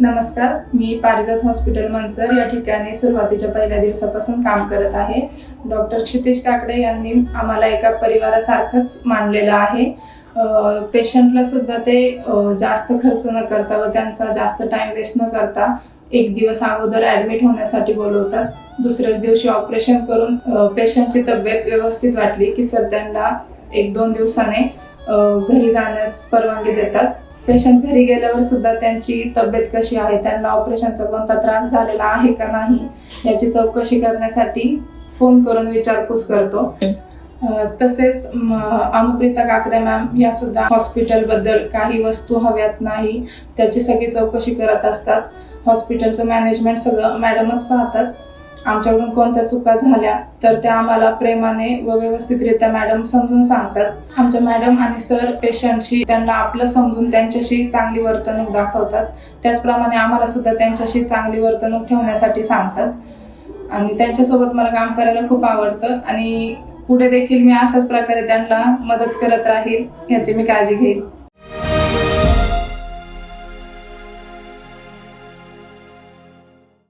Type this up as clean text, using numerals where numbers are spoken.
नमस्कार, मी पारिजात हॉस्पिटल मंचर या ठिकाणी सुरुवातीच्या पहिल्या दिवसापासून काम करत आहे. डॉक्टर क्षितिज काकडे यांनी आम्हाला एका परिवारासारखंच मानलेलं आहे. पेशंटला सुद्धा ते जास्त खर्च न करता व त्यांचा जास्त टाइम वेस्ट न करता एक दिवस अगोदर ॲडमिट होण्यासाठी बोलवतात. दुसऱ्याच दिवशी ऑपरेशन करून पेशंटची तब्येत व्यवस्थित वाटली की सर त्यांना 1-2 दिवसाने घरी जाण्यास परवानगी देतात. पेशंट घरी गेल्यावर सुद्धा त्यांची तब्येत कशी आहे, त्यांना ऑपरेशनचा कोणता त्रास झालेला आहे का नाही याची चौकशी करण्यासाठी फोन करून विचारपूस करतो. तसेच अनुप्रिता काकडे मॅम या सुद्धा हॉस्पिटलबद्दल काही वस्तू हव्यात नाही त्याची सगळी चौकशी करत असतात. हॉस्पिटलचं मॅनेजमेंट सगळं मॅडमच पाहतात. आमच्याकडून कोणत्या चुका झाल्या तर त्या आम्हाला प्रेमाने व व्यवस्थितरित्या मॅडम समजून सांगतात. आमच्या मॅडम आणि सर पेशंटशी त्यांना आपलं समजून त्यांच्याशी चांगली वर्तणूक दाखवतात. त्याचप्रमाणे आम्हाला सुद्धा त्यांच्याशी चांगली वर्तणूक ठेवण्यासाठी सांगतात आणि त्यांच्यासोबत मला काम करायला खूप आवडतं आणि पुढे देखील मी अशाच प्रकारे त्यांना मदत करत राहील याची मी काळजी घेईन.